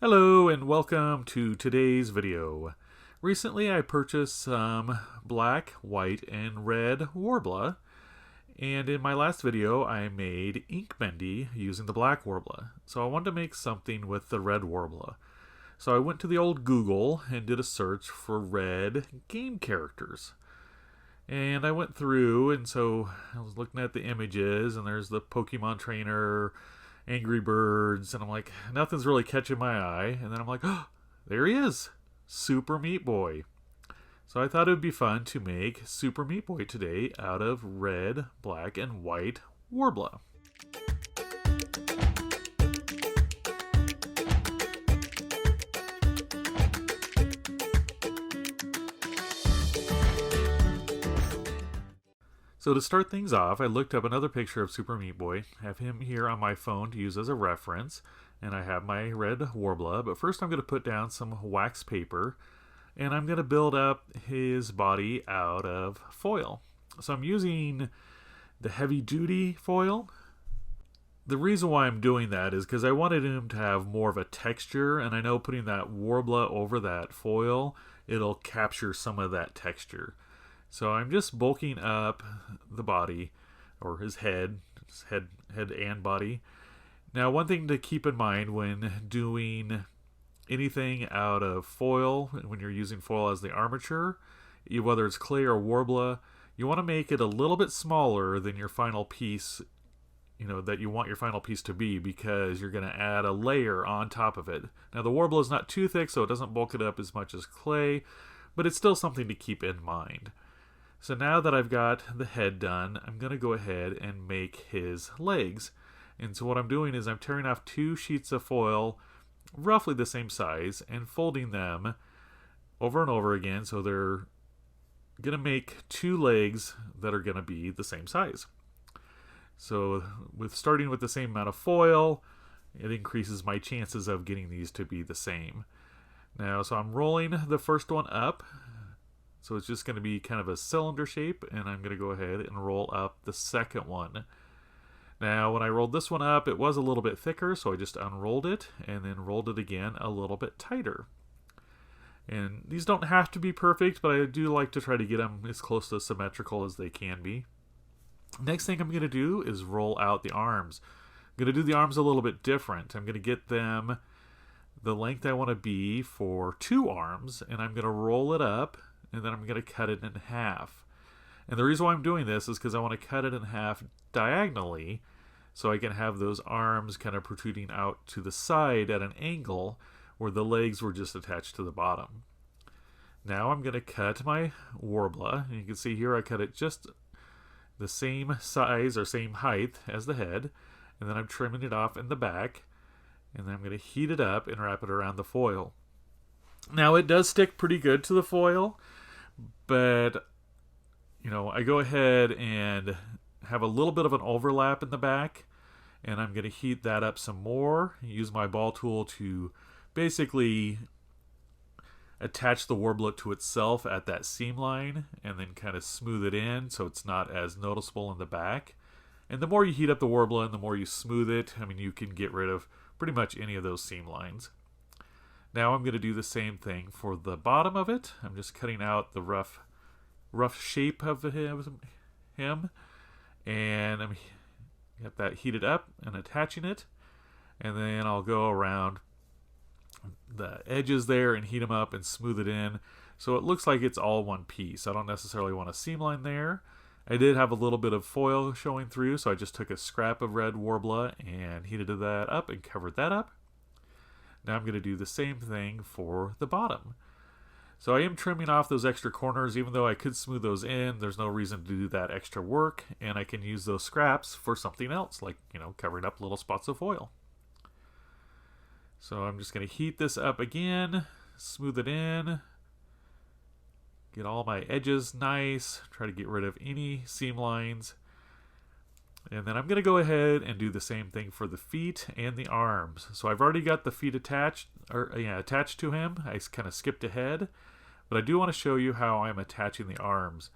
Hello and welcome to today's video. Recently I purchased some black, white, and red Worbla, and in my last video I made ink bendy using the black Worbla. So I wanted to make something with the red Worbla. So I went to the old Google and did a search for red game characters. And I went through, and so I was looking at the images, and there's the Pokemon trainer, Angry Birds, and I'm like, nothing's really catching my eye. And then I'm like, oh, there he is, Super Meat Boy. So I thought it would be fun to make Super Meat Boy today out of red, black, and white Worbla. So to start things off, I looked up another picture of Super Meat Boy. I have him here on my phone to use as a reference, and I have my red Worbla. But first I'm going to put down some wax paper, and I'm going to build up his body out of foil. So I'm using the heavy-duty foil. The reason why I'm doing that is because I wanted him to have more of a texture, and I know putting that Worbla over that foil, it'll capture some of that texture. So I'm just bulking up the body, or his head and body. Now, one thing to keep in mind when doing anything out of foil, when you're using foil as the armature, whether it's clay or Worbla, you want to make it a little bit smaller than your final piece, that you want your final piece to be, because you're going to add a layer on top of it. Now, the Worbla is not too thick, so it doesn't bulk it up as much as clay, but it's still something to keep in mind. So now that I've got the head done, I'm going to go ahead and make his legs. And so what I'm doing is I'm tearing off 2 sheets of foil, roughly the same size, and folding them over and over again, so they're going to make 2 legs that are going to be the same size. So with starting with the same amount of foil, it increases my chances of getting these to be the same. Now, so I'm rolling the first one up. So it's just going to be kind of a cylinder shape, and I'm going to go ahead and roll up the second one. Now, when I rolled this one up, it was a little bit thicker, so I just unrolled it and then rolled it again a little bit tighter. And these don't have to be perfect, but I do like to try to get them as close to symmetrical as they can be. Next thing I'm going to do is roll out the arms. I'm going to do the arms a little bit different. I'm going to get them the length I want to be for 2 arms, and I'm going to roll it up, and then I'm going to cut it in half. And the reason why I'm doing this is because I want to cut it in half diagonally, so I can have those arms kind of protruding out to the side at an angle where the legs were just attached to the bottom. Now I'm going to cut my Worbla, and you can see here I cut it just the same size or same height as the head, and then I'm trimming it off in the back, and then I'm going to heat it up and wrap it around the foil. Now, it does stick pretty good to the foil, but I go ahead and have a little bit of an overlap in the back, and I'm going to heat that up some more, use my ball tool to basically attach the Worbla to itself at that seam line, and then kind of smooth it in so it's not as noticeable in the back. And the more you heat up the Worbla and the more you smooth it, you can get rid of pretty much any of those seam lines. Now I'm going to do the same thing for the bottom of it. I'm just cutting out the rough shape of him, and I'm got that heated up and attaching it, and then I'll go around the edges there and heat them up and smooth it in so it looks like it's all one piece. I don't necessarily want a seam line there. I did have a little bit of foil showing through, so I just took a scrap of red Worbla and heated that up and covered that up. Now I'm going to do the same thing for the bottom. So I am trimming off those extra corners. Even though I could smooth those in, there's no reason to do that extra work, and I can use those scraps for something else, like covering up little spots of foil. So I'm just going to heat this up again, smooth it in, get all my edges nice, try to get rid of any seam lines. And then I'm going to go ahead and do the same thing for the feet and the arms. So I've already got the feet attached to him. I kind of skipped ahead, but I do want to show you how I'm attaching the arms.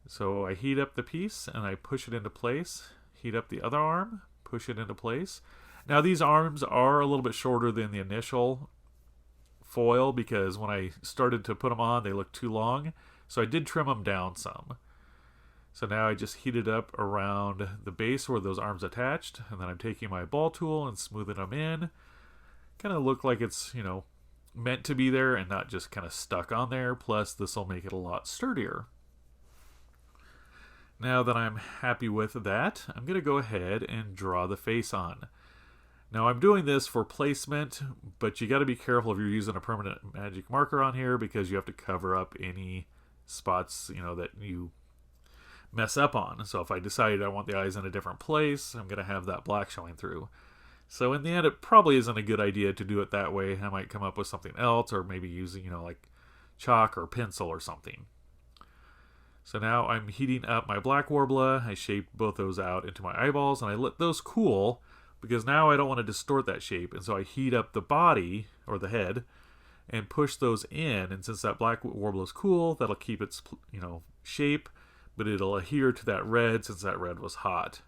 So I heat up the piece and I push it into place, heat up the other arm, push it into place, Now these arms are a little bit shorter than the initial foil because when I started to put them on, they looked too long. So I did trim them down some. So now I just heat it up around the base where those arms attached, and then I'm taking my ball tool and smoothing them in. Kind of look like it's, you know, meant to be there and not just kind of stuck on there. Plus this will make it a lot sturdier. Now that I'm happy with that, I'm going to go ahead and draw the face on. Now I'm doing this for placement, but you got to be careful if you're using a permanent magic marker on here because you have to cover up any spots, you know, that you mess up on. So if I decided I want the eyes in a different place, I'm going to have that black showing through. So in the end, it probably isn't a good idea to do it that way. I might come up with something else, or maybe using, you know, like chalk or pencil or something. So now I'm heating up my black Worbla. I shaped both those out into my eyeballs, and I let those cool because now I don't want to distort that shape. And so I heat up the body, or the head, and push those in. And since that black Worbla is cool, that'll keep its, you know, shape, but it'll adhere to that red since that red was hot.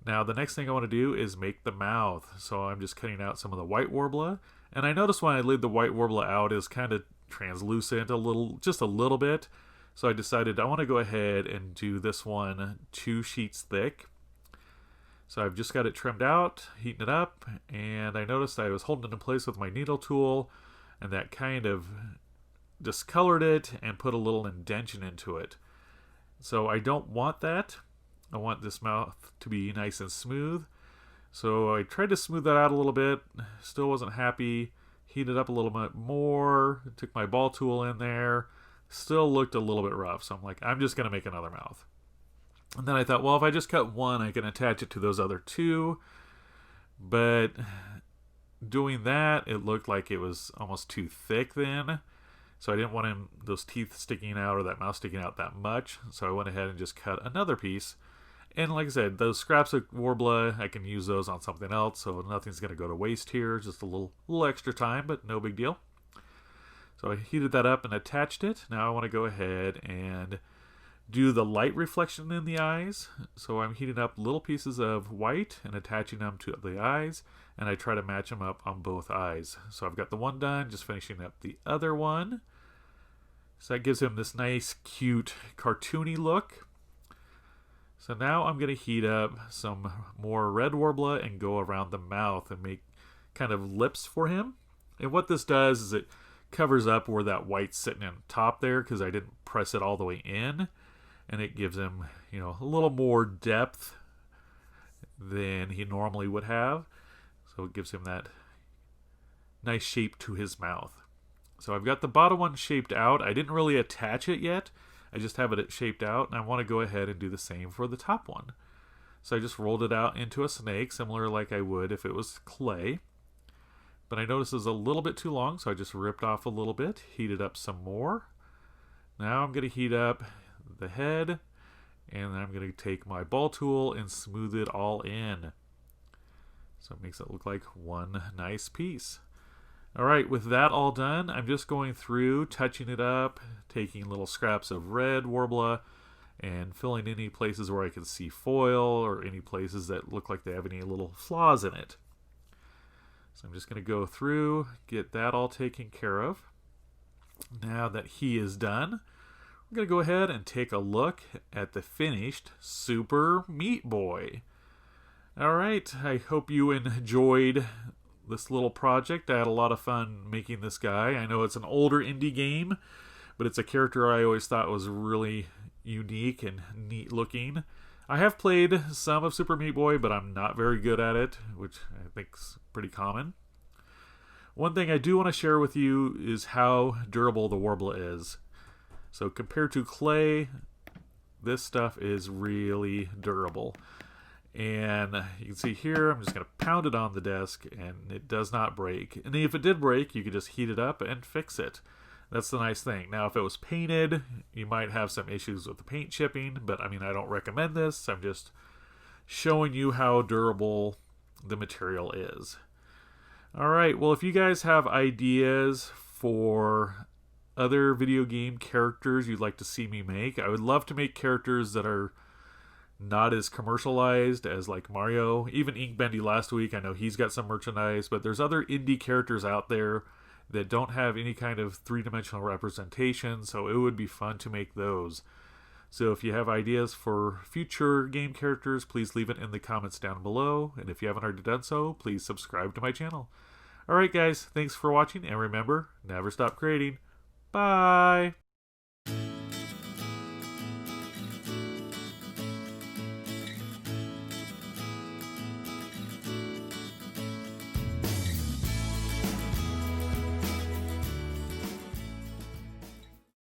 Now the next thing I want to do is make the mouth. So I'm just cutting out some of the white Worbla. And I noticed when I laid the white Worbla out, it was kind of translucent just a little bit. So I decided I want to go ahead and do this one 2 sheets thick. So I've just got it trimmed out, heating it up, and I noticed I was holding it in place with my needle tool, and that kind of discolored it and put a little indention into it. So I don't want that. I want this mouth to be nice and smooth. So I tried to smooth that out a little bit, still wasn't happy, heated up a little bit more, took my ball tool in there, still looked a little bit rough. So I'm like, I'm just going to make another mouth. And then I thought, well, if I just cut one, I can attach it to those other 2. But doing that, it looked like it was almost too thick then. So I didn't want those teeth sticking out or that mouth sticking out that much. So I went ahead and just cut another piece. And like I said, those scraps of Worbla, I can use those on something else. So nothing's going to go to waste here. Just a little extra time, but no big deal. So I heated that up and attached it. Now I want to go ahead and do the light reflection in the eyes. So I'm heating up little pieces of white and attaching them to the eyes, and I try to match them up on both eyes. So I've got the one done, just finishing up the other one. So that gives him this nice, cute, cartoony look. So now I'm going to heat up some more red Worbla and go around the mouth and make kind of lips for him. And what this does is it covers up where that white's sitting on top there because I didn't press it all the way in. And it gives him, you know, a little more depth than he normally would have. So it gives him that nice shape to his mouth. So I've got the bottom one shaped out. I didn't really attach it yet. I just have it shaped out. And I want to go ahead and do the same for the top one. So I just rolled it out into a snake, similar like I would if it was clay. But I noticed it was a little bit too long, so I just ripped off a little bit, heated up some more. Now I'm going to heat up the head, and then I'm going to take my ball tool and smooth it all in. So it makes it look like one nice piece. Alright, with that all done, I'm just going through, touching it up, taking little scraps of red Worbla, and filling any places where I can see foil, or any places that look like they have any little flaws in it. So I'm just going to go through, get that all taken care of. Now that he is done, we're going to go ahead and take a look at the finished Super Meat Boy. Alright, I hope you enjoyed this little project. I had a lot of fun making this guy. I know it's an older indie game, but it's a character I always thought was really unique and neat looking. I have played some of Super Meat Boy, but I'm not very good at it, which I think is pretty common. One thing I do want to share with you is how durable the Worbla is. So compared to clay, this stuff is really durable. And you can see here, I'm just going to pound it on the desk, and it does not break. And if it did break, you could just heat it up and fix it. That's the nice thing. Now, if it was painted, you might have some issues with the paint chipping, but I mean, I don't recommend this. I'm just showing you how durable the material is. All right, well, if you guys have ideas for other video game characters you'd like to see me make, I would love to make characters that are not as commercialized as like Mario. Even Ink Bendy last week, I know he's got some merchandise, but there's other indie characters out there that don't have any kind of three-dimensional representation, so it would be fun to make those. So if you have ideas for future game characters, please leave it in the comments down below. And if you haven't already done so, please subscribe to my channel. Alright guys, thanks for watching, and remember, never stop creating. Bye!